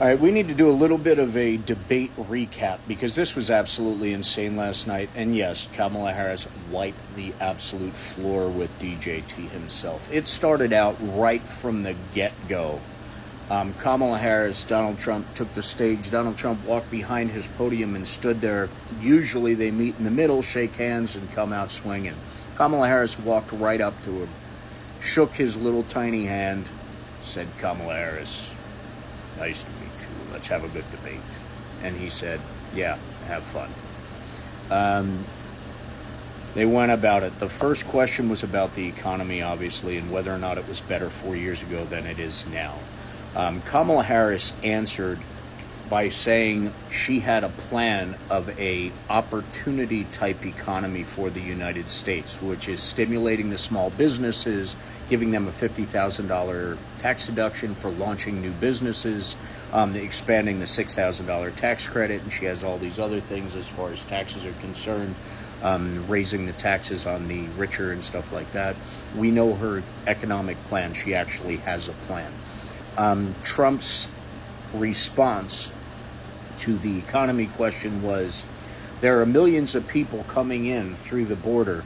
All right, we need to do a little bit of a debate recap because this was absolutely insane last night. And yes, Kamala Harris wiped the absolute floor with DJT himself. It started out right from the get-go. Kamala Harris, Donald Trump took the stage. Donald Trump walked behind his podium and stood there. Usually they meet in the middle, shake hands, and come out swinging. Kamala Harris walked right up to him, shook his little tiny hand, said, "Kamala Harris, nice to meet you. Let's have a good debate." And he said, "Yeah, have fun." They went about it. The first question was about the economy, obviously, and whether or not it was better 4 years ago than it is now. Kamala Harris answered by saying she had a plan of a opportunity type economy for the United States, which is stimulating the small businesses, giving them a $50,000 tax deduction for launching new businesses, expanding the $6,000 tax credit, and she has all these other things as far as taxes are concerned, raising the taxes on the richer and stuff like that. We know her economic plan. She actually has a plan. Trump's response to the economy question was, there are millions of people coming in through the border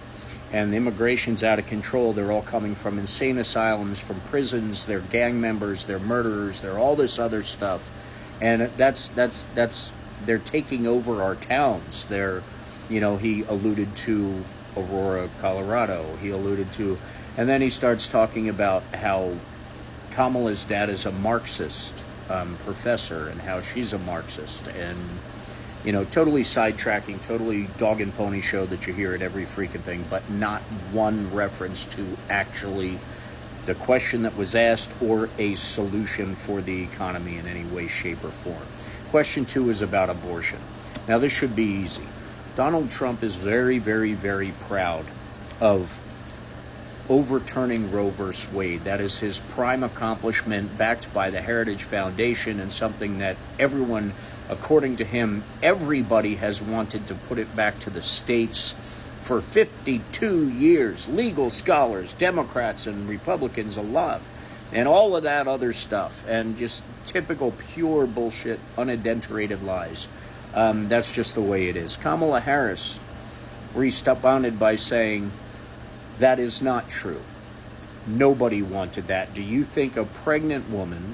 and the immigration's out of control. They're all coming from insane asylums, from prisons. They're gang members, they're murderers, they're all this other stuff. And they're taking over our towns. He alluded to Aurora, Colorado. And then he starts talking about how Kamala's dad is a Marxist professor and how she's a Marxist, and totally sidetracking, totally dog and pony show that you hear at every freaking thing, but not one reference to actually the question that was asked or a solution for the economy in any way, shape, or form. Question 2 is about abortion. Now, this should be easy. Donald Trump is very, very, very proud of overturning Roe v. Wade. That is his prime accomplishment, backed by the Heritage Foundation, and something that everyone, according to him, everybody has wanted to put it back to the states for 52 years. Legal scholars, Democrats and Republicans alike, and all of that other stuff, and just typical pure bullshit, unadulterated lies. That's just the way it is. Kamala Harris responded by saying, that is not true. Nobody wanted that. Do you think a pregnant woman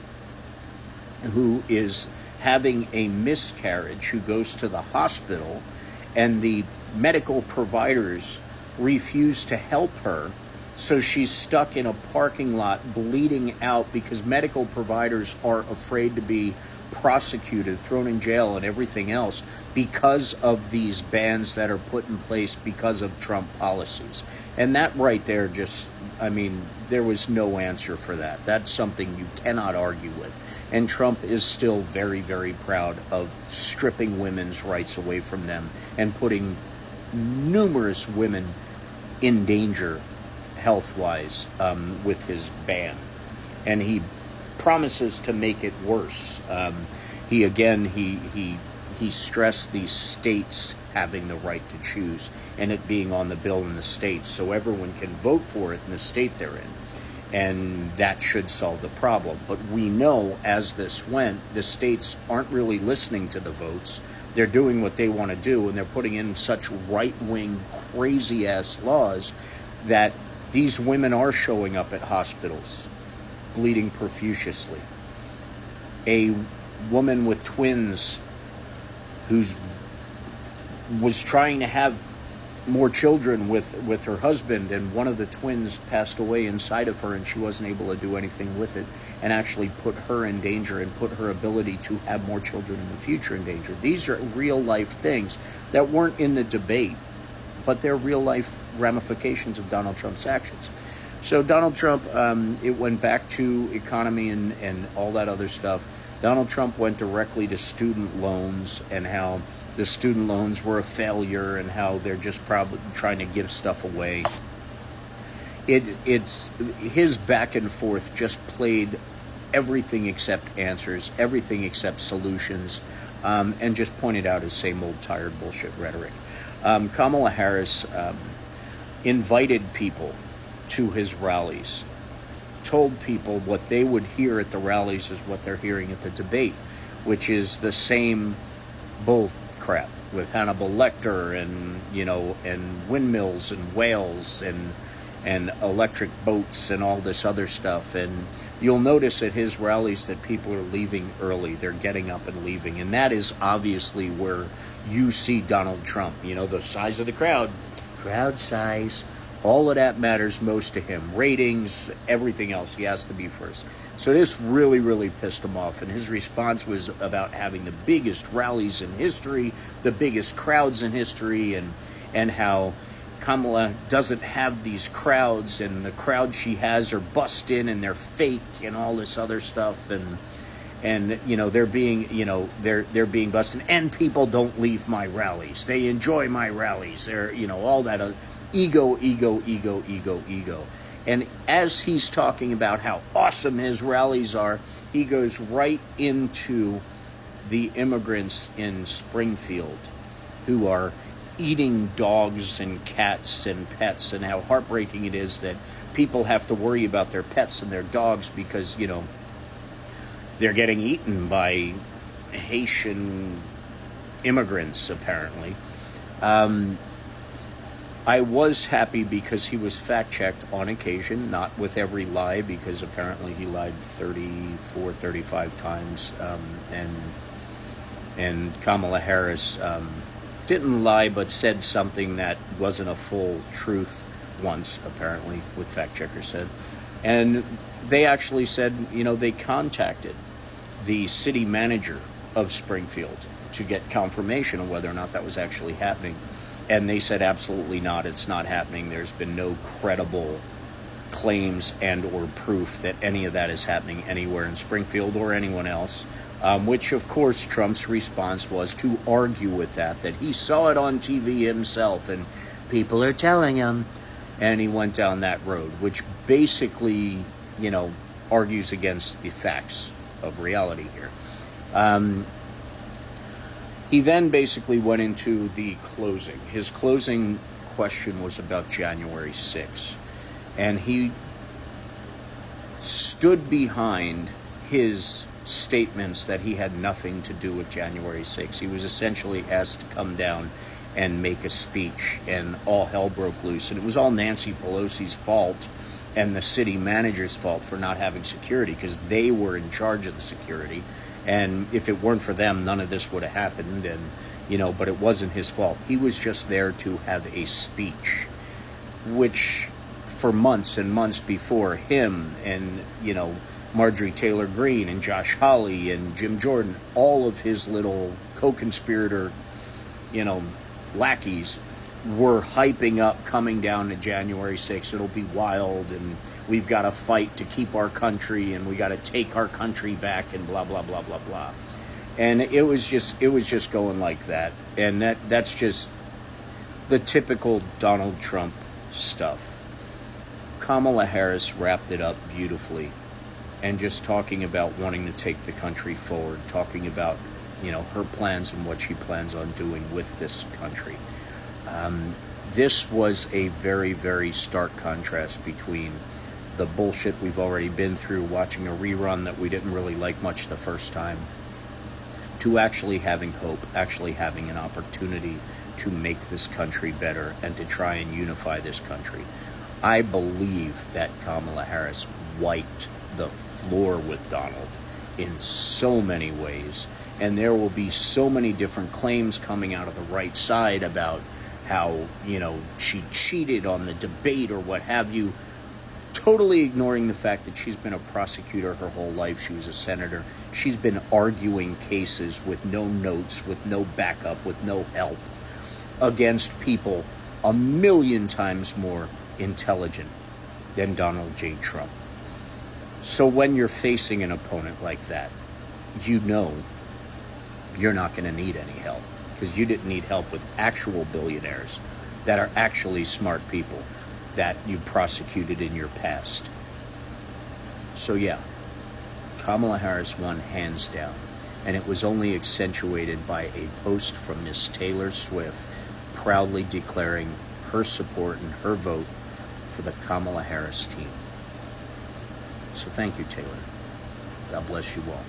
who is having a miscarriage, who goes to the hospital, and the medical providers refuse to help her, so she's stuck in a parking lot bleeding out because medical providers are afraid to be prosecuted, thrown in jail, and everything else because of these bans that are put in place because of Trump policies? And that right there there was no answer for that. That's something you cannot argue with. And Trump is still very, very proud of stripping women's rights away from them and putting numerous women in danger health-wise with his ban. And he promises to make it worse. He stressed the states having the right to choose, and it being on the bill in the states, so everyone can vote for it in the state they're in. And that should solve the problem. But we know as this went, the states aren't really listening to the votes. They're doing what they want to do, and they're putting in such right-wing, crazy-ass laws that these women are showing up at hospitals bleeding profusely. A woman with twins was trying to have more children with her husband, and one of the twins passed away inside of her, and she wasn't able to do anything with it, and actually put her in danger and put her ability to have more children in the future in danger. These are real life things that weren't in the debate, but they're real life ramifications of Donald Trump's actions. So Donald Trump, it went back to economy and all that other stuff. Donald Trump went directly to student loans and how the student loans were a failure and how they're just probably trying to give stuff away. It's his back and forth just played everything except answers, everything except solutions, and just pointed out his same old tired bullshit rhetoric. Kamala Harris invited people to his rallies, told people what they would hear at the rallies is what they're hearing at the debate. which is the same bull crap with Hannibal Lecter and, and windmills and whales and electric boats and all this other stuff. And you'll notice at his rallies that people are leaving early. They're getting up and leaving. And that is obviously where you see Donald Trump. The size of the crowd size, all of that matters most to him. Ratings, everything else, he has to be first. So this really, really pissed him off. And his response was about having the biggest rallies in history, the biggest crowds in history, and how Kamala doesn't have these crowds, and the crowds she has are bussed in and they're fake and all this other stuff, and they're being busted, and people don't leave my rallies. They enjoy my rallies. They're all that ego. And as he's talking about how awesome his rallies are, he goes right into the immigrants in Springfield who are eating dogs and cats and pets, and how heartbreaking it is that people have to worry about their pets and their dogs because, they're getting eaten by Haitian immigrants, apparently. I was happy because he was fact-checked on occasion, not with every lie, because apparently he lied 34, 35 times, and Kamala Harris didn't lie, but said something that wasn't a full truth once, apparently, what fact checkers said. And they actually said, they contacted the city manager of Springfield to get confirmation of whether or not that was actually happening. And they said, absolutely not, it's not happening. There's been no credible claims and or proof that any of that is happening anywhere in Springfield or anyone else. Which, of course, Trump's response was to argue with that he saw it on TV himself and people are telling him. And he went down that road, which basically, argues against the facts of reality here. He then basically went into the closing. His closing question was about January 6th. And he stood behind his statements that he had nothing to do with January 6th. He was essentially asked to come down and make a speech, and all hell broke loose. And it was all Nancy Pelosi's fault and the city manager's fault for not having security, because they were in charge of the security. And if it weren't for them, none of this would have happened. And, but it wasn't his fault. He was just there to have a speech, which for months and months before him and, Marjorie Taylor Greene and Josh Hawley and Jim Jordan, all of his little co-conspirator, lackeys were hyping up coming down to January 6th. It'll be wild, and we've got to fight to keep our country, and we got to take our country back, and blah, blah, blah, blah, blah. And it was just going like that. And that's just the typical Donald Trump stuff. Kamala Harris wrapped it up beautifully. And just talking about wanting to take the country forward, talking about, her plans and what she plans on doing with this country. This was a very, very stark contrast between the bullshit we've already been through, watching a rerun that we didn't really like much the first time, to actually having hope, actually having an opportunity to make this country better and to try and unify this country. I believe that Kamala Harris wiped the floor with Donald in so many ways, and there will be so many different claims coming out of the right side about how, she cheated on the debate or what have you, totally ignoring the fact that she's been a prosecutor her whole life. She was a senator. She's been arguing cases with no notes, with no backup, with no help, against people 1,000,000 times more intelligent than Donald J. Trump. So when you're facing an opponent like that, you're not going to need any help, because you didn't need help with actual billionaires that are actually smart people that you prosecuted in your past. So yeah, Kamala Harris won hands down, and it was only accentuated by a post from Miss Taylor Swift proudly declaring her support and her vote for the Kamala Harris team. So thank you, Taylor. God bless you all.